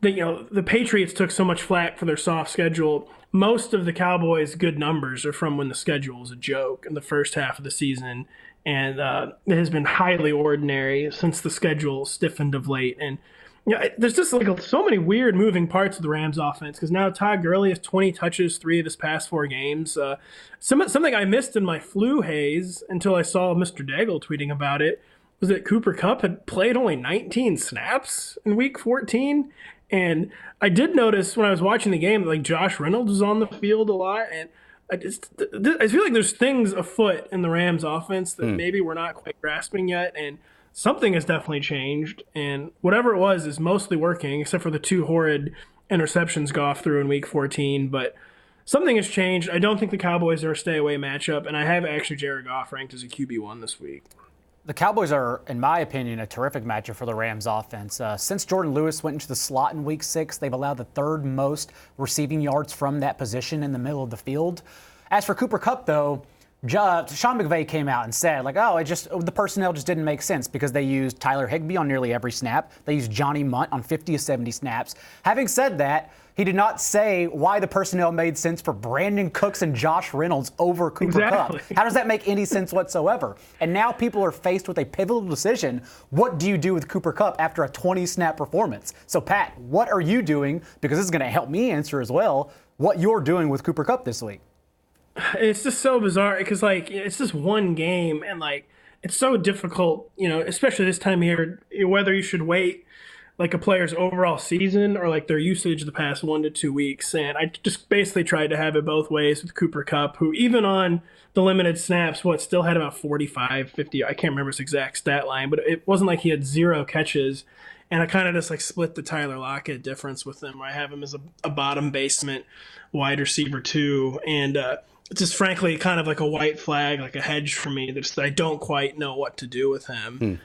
the Patriots took so much flack for their soft schedule. Most of the Cowboys' good numbers are from when the schedule was a joke in the first half of the season, and it has been highly ordinary since the schedule stiffened of late. And there's just like so many weird moving parts of the Rams offense, because now Todd Gurley has 20 touches 3 of his past 4 games. Something I missed in my flu haze until I saw Mr. Daigle tweeting about it was that Cooper Kupp had played only 19 snaps in Week 14. And I did notice when I was watching the game, like Josh Reynolds was on the field a lot, and I feel like there's things afoot in the Rams offense that maybe we're not quite grasping yet, and something has definitely changed. And whatever it was is mostly working, except for the 2 horrid interceptions Goff threw in Week 14. But something has changed. I don't think the Cowboys are a stay-away matchup, and I have actually Jared Goff ranked as a QB1 this week. The Cowboys are, in my opinion, a terrific matchup for the Rams offense. Since Jordan Lewis went into the slot in Week 6, they've allowed the 3rd most receiving yards from that position in the middle of the field. As for Cooper Kupp, though, Sean McVay came out and said, the personnel just didn't make sense because they used Tyler Higbee on nearly every snap. They used Johnny Munt on 50 of 70 snaps. Having said that, he did not say why the personnel made sense for Brandon Cooks and Josh Reynolds over Cooper Kupp. How does that make any sense whatsoever? And now people are faced with a pivotal decision. What do you do with Cooper Kupp after a 20-snap performance? So, Pat, what are you doing? Because this is going to help me answer as well what you're doing with Cooper Kupp this week. It's just so bizarre because, it's just one game, and, it's so difficult, especially this time of year, whether you should wait a player's overall season or their usage the past 1 to 2 weeks. And I just basically tried to have it both ways with Cooper Kupp, who even on the limited snaps, still had about 45, 50, I can't remember his exact stat line, but it wasn't like he had 0 catches. And I kind of just split the Tyler Lockett difference with him. I have him as a bottom basement wide receiver 2. And it's just frankly kind of like a white flag, like a hedge for me that I don't quite know what to do with him.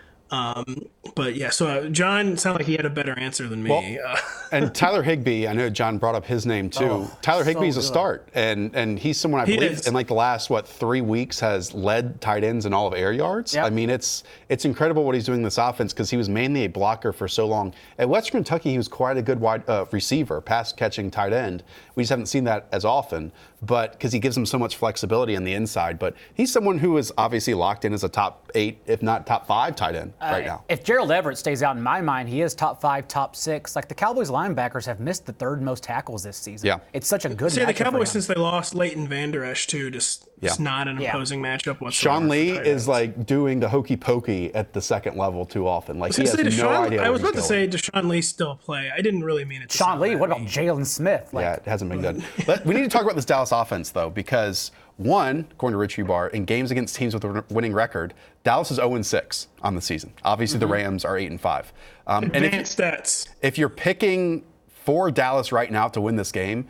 But yeah, so John sounded like he had a better answer than me. Well, and Tyler Higbee, I know John brought up his name too. Tyler Higbee's a start, and he's someone I believe in the last 3 weeks has led tight ends in all of air yards. Yep. I mean, it's incredible what he's doing in this offense because he was mainly a blocker for so long. At Western Kentucky, he was quite a good wide receiver, pass catching tight end. We just haven't seen that as often, but because he gives him so much flexibility on the inside. But he's someone who is obviously locked in as a top 8, if not top 5 tight end right now. If Gerald Everett stays out, in my mind, he is top 5, top 6. The Cowboys linebackers have missed the 3rd most tackles this season. Yeah. It's such a good matchup. The Cowboys, since they lost Leighton Vander Esch, too, just not an opposing matchup whatsoever. Sean Lee is doing the hokey pokey at the 2nd level too often. He has no idea. I was about to say, does Sean Lee still play? I didn't really mean it to Sean Lee, what about Jalen Smith? Yeah, it hasn't been good. But we need to talk about this Dallas offense, though, because one, according to Rich Ubar, in games against teams with a winning record, Dallas is 0-6 on the season. Obviously, the Rams are 8-5. Advanced stats. If you're picking for Dallas right now to win this game,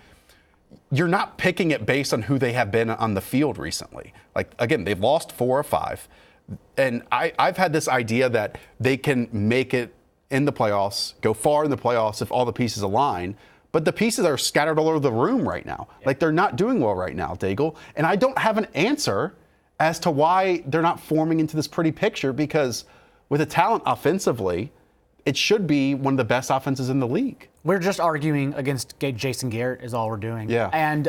you're not picking it based on who they have been on the field recently. Again, they've lost 4 or 5. And I've had this idea that they can make it in the playoffs, go far in the playoffs if all the pieces align. But the pieces are scattered all over the room right now. They're not doing well right now, Daigle. And I don't have an answer as to why they're not forming into this pretty picture, because with the talent offensively, it should be one of the best offenses in the league. We're just arguing against Jason Garrett is all we're doing. Yeah. And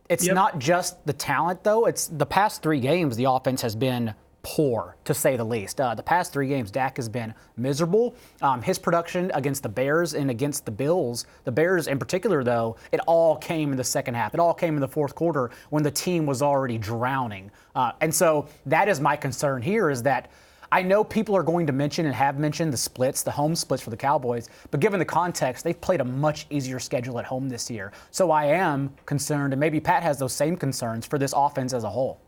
it's not just the talent, though. It's the past 3 games, the offense has been poor, to say the least. The past 3 games, Dak has been miserable. His production against the Bears and against the Bills, the Bears in particular, though, it all came in the second half. It all came in the 4th quarter when the team was already drowning. And so that is my concern here, is that I know people are going to mention and have mentioned the splits, the home splits for the Cowboys, but given the context, they've played a much easier schedule at home this year. So I am concerned, and maybe Pat has those same concerns for this offense as a whole.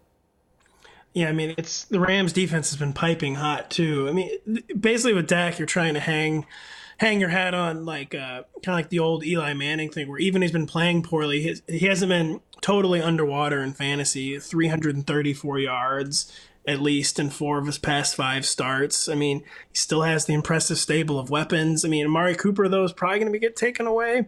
Yeah, I mean, it's the Rams defense has been piping hot too. I mean, basically with Dak, you're trying to hang your hat on like kind of like the old Eli Manning thing, where even he's been playing poorly, he hasn't been totally underwater in fantasy. 334 yards at least in 4 of his past 5 starts. I mean, he still has the impressive stable of weapons. I mean, Amari Cooper though is probably going to get taken away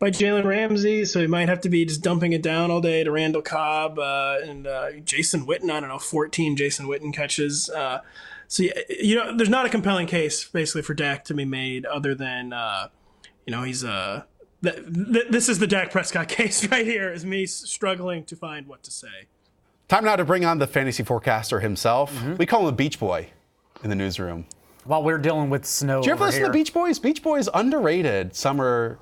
by Jalen Ramsey, so he might have to be just dumping it down all day to Randall Cobb and Jason Witten. I don't know, 14 Jason Witten catches. So there's not a compelling case basically for Dak to be made, other than he's this is the Dak Prescott case right here. Is me struggling to find what to say. Time now to bring on the fantasy forecaster himself. We call him the Beach Boy in the newsroom. While we're dealing with snow. Did you ever listen here. to Beach Boys? Beach Boys underrated summer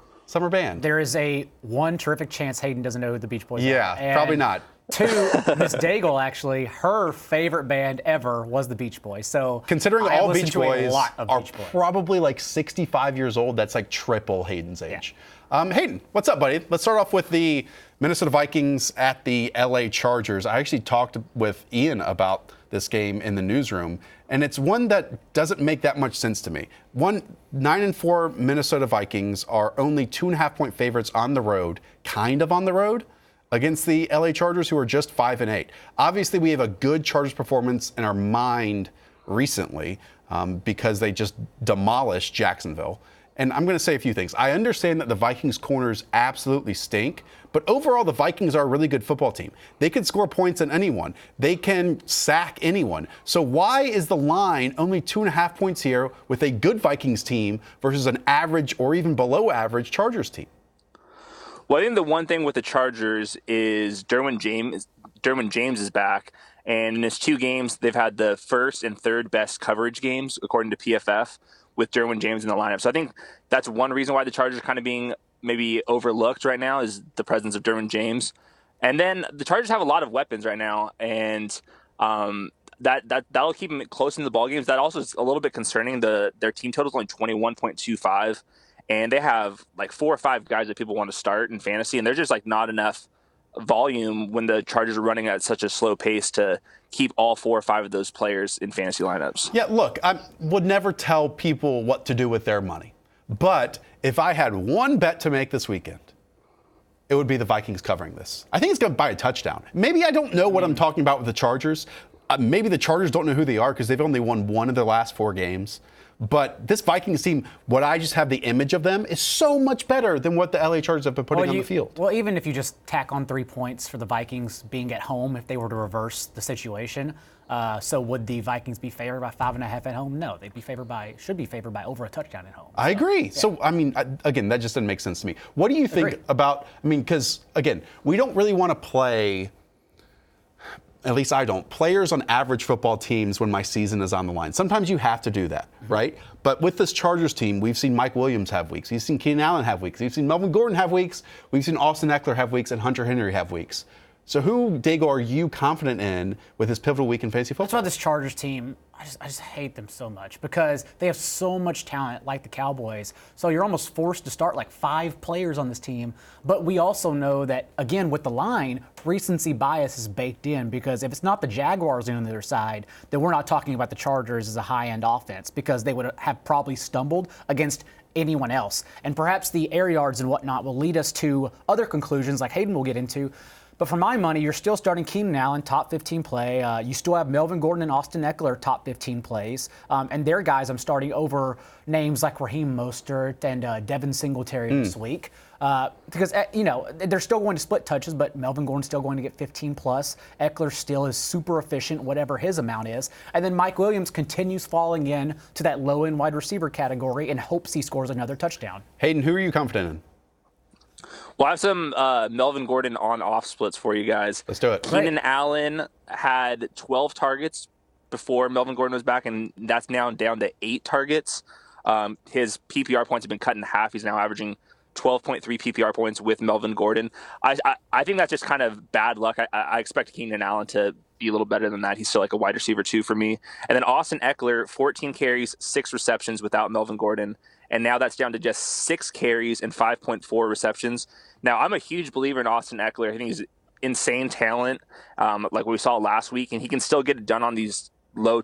band. There is one terrific chance Hayden doesn't know who the Beach Boys are. Yeah, probably not. 2, Miss Daigle, actually, her favorite band ever was the Beach Boys. So considering I all listened Beach to a Boys lot of are Beach Boys. probably like 65 years old, that's like triple Hayden's age. Yeah. Hayden, what's up, buddy? Let's start off with the Minnesota Vikings at the LA Chargers. I actually talked with Ian about this game in the newsroom, and it's one that doesn't make that much sense to me. 9-4 Minnesota Vikings are only 2.5-point favorites on the road, kind of on the road, against the LA Chargers, who are just 5-8. Obviously, we have a good Chargers performance in our mind recently because they just demolished Jacksonville. And I'm going to say a few things. I understand that the Vikings corners absolutely stink, but overall the Vikings are a really good football team. They can score points on anyone. They can sack anyone. So why is the line only 2.5 points here with a good Vikings team versus an average or even below average Chargers team? Well, I think the one thing with the Chargers is Derwin James is back. And in his 2 games, they've had the first and third best coverage games, according to PFF, with Derwin James in the lineup. So I think that's one reason why the Chargers are kind of being maybe overlooked right now, is the presence of Derwin James. And then the Chargers have a lot of weapons right now, and that'll keep them close in the ball games. That also is a little bit concerning. Their team total is only 21.25, and they have like 4 or 5 guys that people want to start in fantasy, and there's just like not enough volume when the Chargers are running at such a slow pace to keep all 4 or 5 of those players in fantasy lineups. Yeah, look, I would never tell people what to do with their money. But if I had one bet to make this weekend, it would be the Vikings covering this. I think it's going to buy a touchdown. Maybe I don't know what I'm talking about with the Chargers. Maybe the Chargers don't know who they are because they've only won 1 of their last 4 games. But this Vikings team, what I just have the image of them, is so much better than what the LA Chargers have been putting on the field. Well, even if you just tack on 3 points for the Vikings being at home, if they were to reverse the situation, so would the Vikings be favored by 5.5 at home? No, should be favored by over a touchdown at home. I agree. Yeah. So, I mean, again, that just doesn't make sense to me. What do you think about, because, again, we don't really want to play, at least I don't, players on average football teams when my season is on the line. Sometimes you have to do that, right? But with this Chargers team, we've seen Mike Williams have weeks. We've seen Keenan Allen have weeks. We've seen Melvin Gordon have weeks. We've seen Austin Eckler have weeks and Hunter Henry have weeks. So who, Daigle, are you confident in with this pivotal week in fantasy football? That's why this Chargers team, I just hate them so much because they have so much talent like the Cowboys. So you're almost forced to start like 5 players on this team. But we also know that, again, with the line, recency bias is baked in because if it's not the Jaguars on the other side, then we're not talking about the Chargers as a high-end offense because they would have probably stumbled against anyone else. And perhaps the air yards and whatnot will lead us to other conclusions like Hayden will get into. But for my money, you're still starting Keenan Allen, top 15 play. You still have Melvin Gordon and Austin Eckler, top 15 plays. And their guys I'm starting over names like Raheem Mostert and Devin Singletary this week. Because, they're still going to split touches, but Melvin Gordon's still going to get 15 plus. Eckler still is super efficient, whatever his amount is. And then Mike Williams continues falling in to that low-end wide receiver category and hopes he scores another touchdown. Hayden, who are you confident in? Well, I have some Melvin Gordon on-off splits for you guys. Let's do it. Keenan Allen had 12 targets before Melvin Gordon was back, and that's now down to 8 targets. His PPR points have been cut in half. He's now averaging 12.3 PPR points with Melvin Gordon. I think that's just kind of bad luck. I expect Keenan Allen to be a little better than that. He's still like a wide receiver 2 for me. And then Austin Eckler, 14 carries, 6 receptions without Melvin Gordon. And now that's down to just 6 carries and 5.4 receptions. Now, I'm a huge believer in Austin Eckler. I think he's insane talent, like we saw last week, and he can still get it done on these low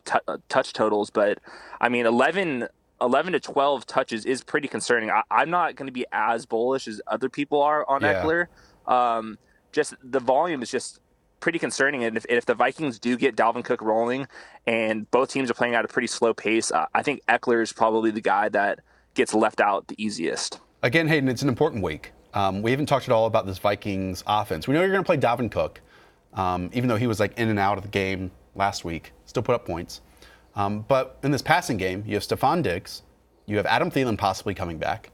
touch totals. But I mean, 11 to 12 touches is pretty concerning. I'm not going to be as bullish as other people are on Eckler. Just the volume is just pretty concerning. And if the Vikings do get Dalvin Cook rolling and both teams are playing at a pretty slow pace, I think Eckler is probably the guy that gets left out the easiest. Again, Hayden, it's an important week. We haven't talked at all about this Vikings offense. We know you're going to play Dalvin Cook, even though he was like in and out of the game last week, still put up points. But in this passing game, you have Stephon Diggs, you have Adam Thielen possibly coming back,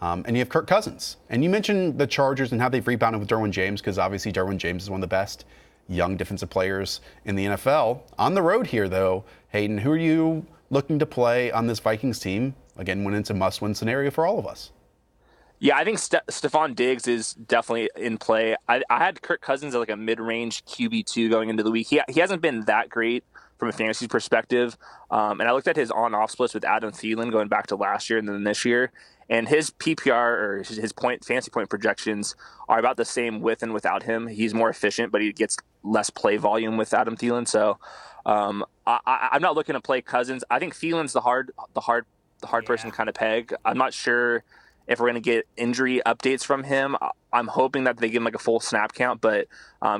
and you have Kirk Cousins. And you mentioned the Chargers and how they've rebounded with Derwin James, because obviously Derwin James is one of the best young defensive players in the NFL. On the road here, though, Hayden, who are you looking to play on this Vikings team, again, when it's a must-win scenario for all of us? Yeah, I think Stephon Diggs is definitely in play. I had Kirk Cousins at like a mid-range QB2 going into the week. He hasn't been that great from a fantasy perspective. And I looked at his on-off splits with Adam Thielen going back to last year and then this year. And his PPR or his fantasy point projections are about the same with and without him. He's more efficient, but he gets less play volume with Adam Thielen. So I'm not looking to play Cousins. I think Thielen's the hard person kind of peg. I'm not sure if we're going to get injury updates from him. I'm hoping that they give him like a full snap count, but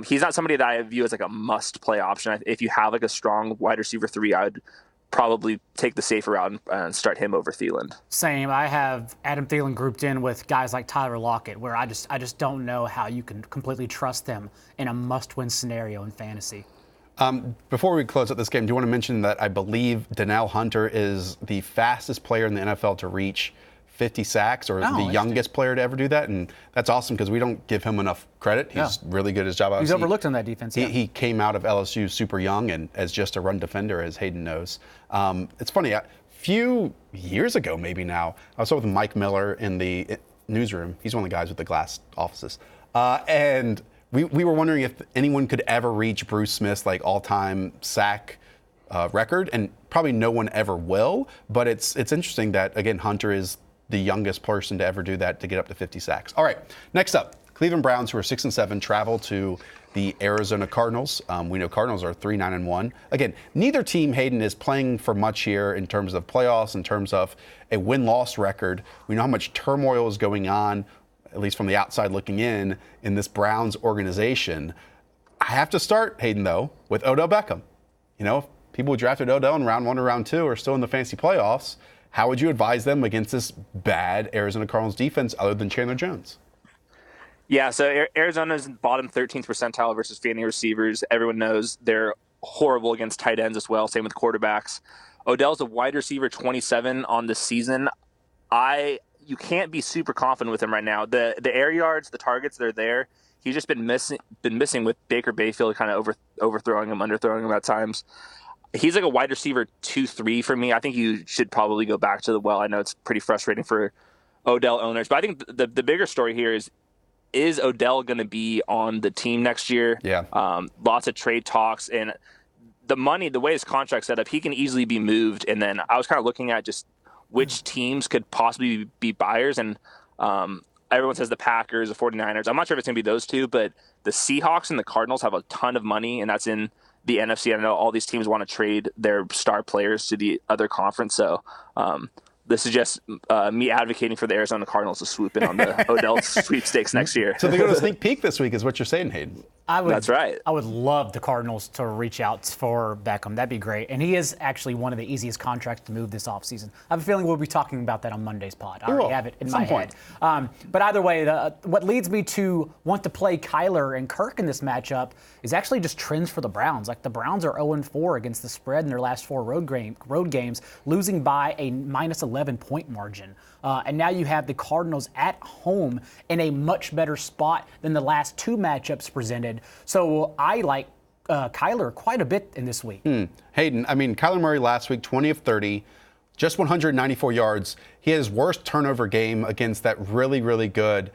he's not somebody that I view as like a must play option. If you have like a strong wide receiver 3, I would probably take the safer route and start him over Thielen. Same. I have Adam Thielen grouped in with guys like Tyler Lockett, where I just don't know how you can completely trust them in a must-win scenario in fantasy. Before we close out this game, do you want to mention that I believe Danielle Hunter is the fastest player in the NFL to reach 50 sacks, or the youngest player to ever do that, and that's awesome because we don't give him enough credit. He's really good at his job. He's overlooked in that defense. He came out of LSU super young and as just a run defender, as Hayden knows. It's funny, a few years ago maybe now, I was with Mike Miller in the newsroom. He's one of the guys with the glass offices. And we were wondering if anyone could ever reach Bruce Smith's like all-time sack record, and probably no one ever will, but it's interesting that, again, Hunter is the youngest person to ever do that, to get up to 50 sacks. All right, next up, Cleveland Browns, who are 6-7, travel to the Arizona Cardinals. We know Cardinals are 3-9-1. Again, neither team, Hayden, is playing for much here in terms of playoffs, in terms of a win-loss record. We know how much turmoil is going on, at least from the outside looking in this Browns organization. I have to start, Hayden, though, with Odell Beckham. You know, people who drafted Odell in round 1 or round 2 are still in the fantasy playoffs. How would you advise them against this bad Arizona Cardinals defense other than Chandler Jones? Yeah, so Arizona's bottom 13th percentile versus fantasy receivers. Everyone knows they're horrible against tight ends as well, same with quarterbacks. Odell's a wide receiver 27 on the season. You can't be super confident with him right now. The air yards, the targets, they're there. He's just been missing with Baker Mayfield kind of overthrowing him, underthrowing him at times. He's like a wide receiver 2-3 for me. I think you should probably go back to the well. I know it's pretty frustrating for Odell owners, but I think the bigger story here is Odell going to be on the team next year? Yeah. Lots of trade talks, and the way his contract's set up, he can easily be moved. And then I was kind of looking at just which teams could possibly be buyers, and everyone says the Packers, the 49ers. I'm not sure if it's going to be those two, but the Seahawks and the Cardinals have a ton of money, and that's in the NFC. I know all these teams want to trade their star players to the other conference. So this is just me advocating for the Arizona Cardinals to swoop in on the Odell sweepstakes next year. So they go to sneak peek this week is what you're saying, Hayden. That's right. I would love the Cardinals to reach out for Beckham. That'd be great. And he is actually one of the easiest contracts to move this offseason. I have a feeling we'll be talking about that on Monday's pod. I already have it in my head. But either way, what leads me to want to play Kyler and Kirk in this matchup is actually just trends for the Browns. Like, the Browns are 0-4 against the spread in their last 4 road games, losing by a minus 11-point margin. And now you have the Cardinals at home in a much better spot than the last 2 matchups presented. So I like Kyler quite a bit in this week. Hayden, I mean, Kyler Murray last week, 20 of 30, just 194 yards. He had his worst turnover game against that really, really good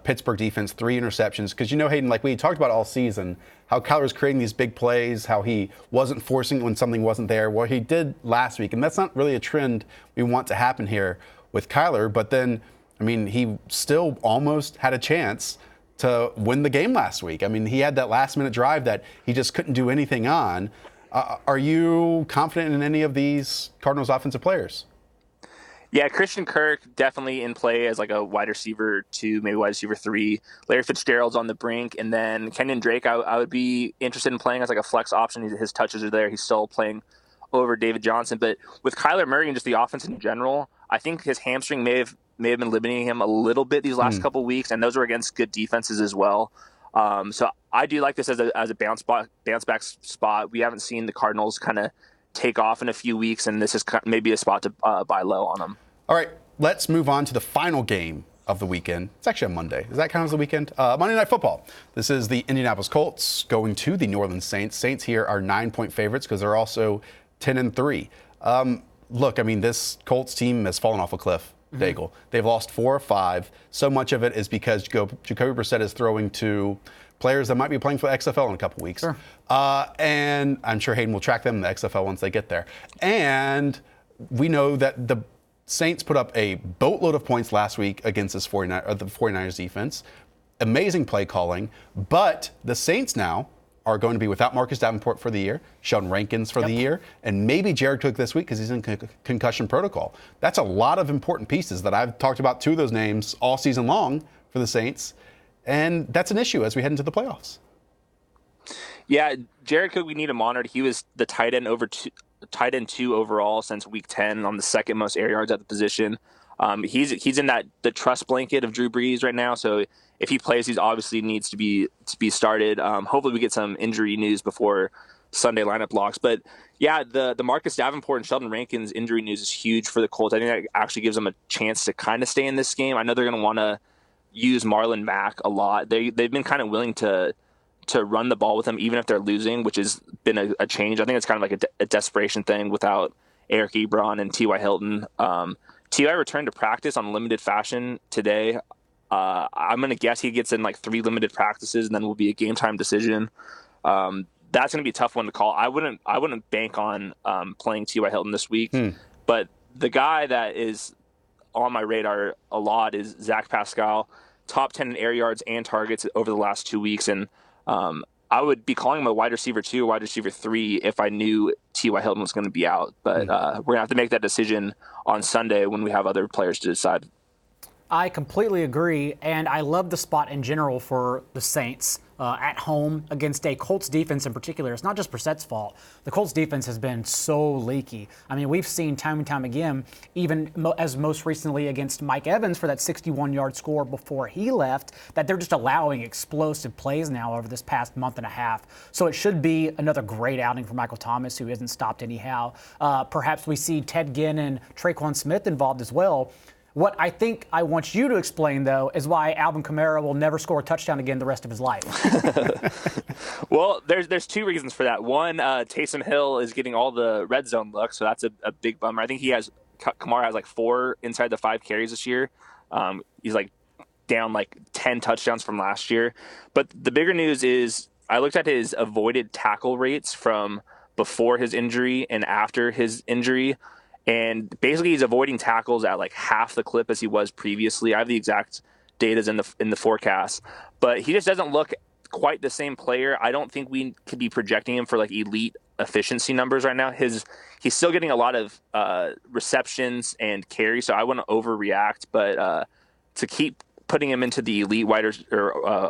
Pittsburgh defense, 3 interceptions. Because, you know, Hayden, like we talked about all season, how Kyler was creating these big plays, how he wasn't forcing when something wasn't there. Well, he did last week, and that's not really a trend we want to happen here with Kyler. But then, I mean, he still almost had a chance to win the game last week. I mean, he had that last-minute drive that he just couldn't do anything on. Are you confident in any of these Cardinals offensive players? Yeah, Christian Kirk definitely in play as like a wide receiver 2, maybe wide receiver 3. Larry Fitzgerald's on the brink, and then Kenyon Drake, I would be interested in playing as like a flex option. His touches are there. He's still playing over David Johnson, but with Kyler Murray and just the offense in general, I think his hamstring may have been limiting him a little bit these last couple weeks, and those were against good defenses as well. So I do like this as a bounce back spot. We haven't seen the Cardinals kind of take off in a few weeks, and this is maybe a spot to buy low on them. All right, let's move on to the final game of the weekend. It's actually a Monday. Does that count as the weekend? Monday Night Football. This is the Indianapolis Colts going to the New Orleans Saints. Saints here are 9-point favorites because they're also 10-3. Look, I mean, this Colts team has fallen off a cliff, Daigle. They've lost 4 or 5. So much of it is because Jacoby Brissett is throwing to players that might be playing for the XFL in a couple weeks. Sure. And I'm sure Hayden will track them in the XFL once they get there. And we know that the Saints put up a boatload of points last week against the 49ers defense. Amazing play calling. But the Saints now are going to be without Marcus Davenport for the year, Sheldon Rankins for the year, and maybe Jared Cook this week because he's in concussion protocol. That's a lot of important pieces that I've talked about 2 of those names all season long for the Saints. And that's an issue as we head into the playoffs. Yeah, Jared Cook, we need him monitored. He was the tight end 2 overall since week 10 on the second most air yards at the position. He's in the trust blanket of Drew Brees right now. So if he plays, he obviously needs to be started. Hopefully we get some injury news before Sunday lineup locks. But yeah, the Marcus Davenport and Sheldon Rankins injury news is huge for the Colts. I think that actually gives them a chance to kind of stay in this game. I know they're going to want to use Marlon Mack a lot. They've been kind of willing to run the ball with him even if they're losing, which has been a change. I think it's kind of like a desperation thing without Eric Ebron and T.Y. Hilton. T.Y. returned to practice on limited fashion today. I'm going to guess he gets in like 3 limited practices and then will be a game time decision. That's going to be a tough one to call. I wouldn't bank on playing T.Y. Hilton this week, but the guy that is on my radar a lot is Zach Pascal, top 10 in air yards and targets over the last 2 weeks. And I would be calling him a wide receiver 2, wide receiver 3 if I knew T.Y. Hilton was going to be out. But we're going to have to make that decision on Sunday when we have other players to decide. I completely agree, and I love the spot in general for the Saints at home against a Colts defense in particular. It's not just Brissett's fault. The Colts defense has been so leaky. I mean, we've seen time and time again, even as most recently against Mike Evans for that 61-yard score before he left, that they're just allowing explosive plays now over this past month and a half. So it should be another great outing for Michael Thomas, who isn't stopped anyhow. Perhaps we see Ted Ginn and Traquan Smith involved as well. What I think I want you to explain, though, is why Alvin Kamara will never score a touchdown again the rest of his life. Well, there's 2 reasons for that. One, Taysom Hill is getting all the red zone looks, so that's a big bummer. I think Kamara has like 4 inside the 5 carries this year. He's like down like 10 touchdowns from last year. But the bigger news is I looked at his avoided tackle rates from before his injury and after his injury. And basically, he's avoiding tackles at like half the clip as he was previously. I have the exact data in the forecast, but he just doesn't look quite the same player. I don't think we could be projecting him for like elite efficiency numbers right now. He's still getting a lot of receptions and carries, so I wouldn't overreact. But to keep putting him into the elite wide or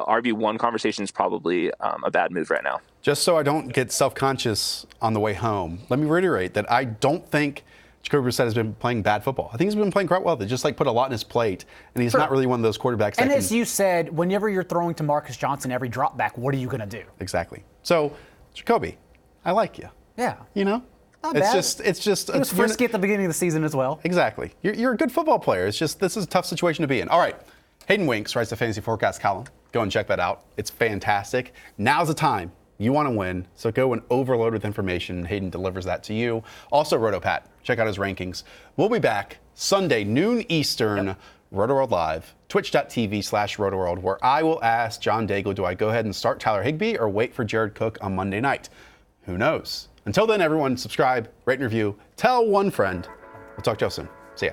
RB1 conversation is probably a bad move right now. Just so I don't get self-conscious on the way home, let me reiterate that I don't think Jacoby Brissett has been playing bad football. I think he's been playing quite well. They just put a lot in his plate, and he's not really one of those quarterbacks. And as you said, whenever you're throwing to Marcus Johnson every drop back, what are you going to do? Exactly. So, Jacoby, I like you. Yeah. You know? Not bad. It's just. He was frisky at the beginning of the season as well. Exactly. You're a good football player. It's just this is a tough situation to be in. All right. Hayden Winks writes the Fantasy Forecast column. Go and check that out. It's fantastic. Now's the time. You want to win, so go and overload with information. Hayden delivers that to you. Also, RotoPat. Check out his rankings. We'll be back Sunday, noon Eastern, Rotoworld Live, twitch.tv/Rotoworld, where I will ask John Daigle, do I go ahead and start Tyler Higbee or wait for Jared Cook on Monday night? Who knows? Until then, everyone, subscribe, rate and review, tell one friend. We'll talk to you all soon. See ya.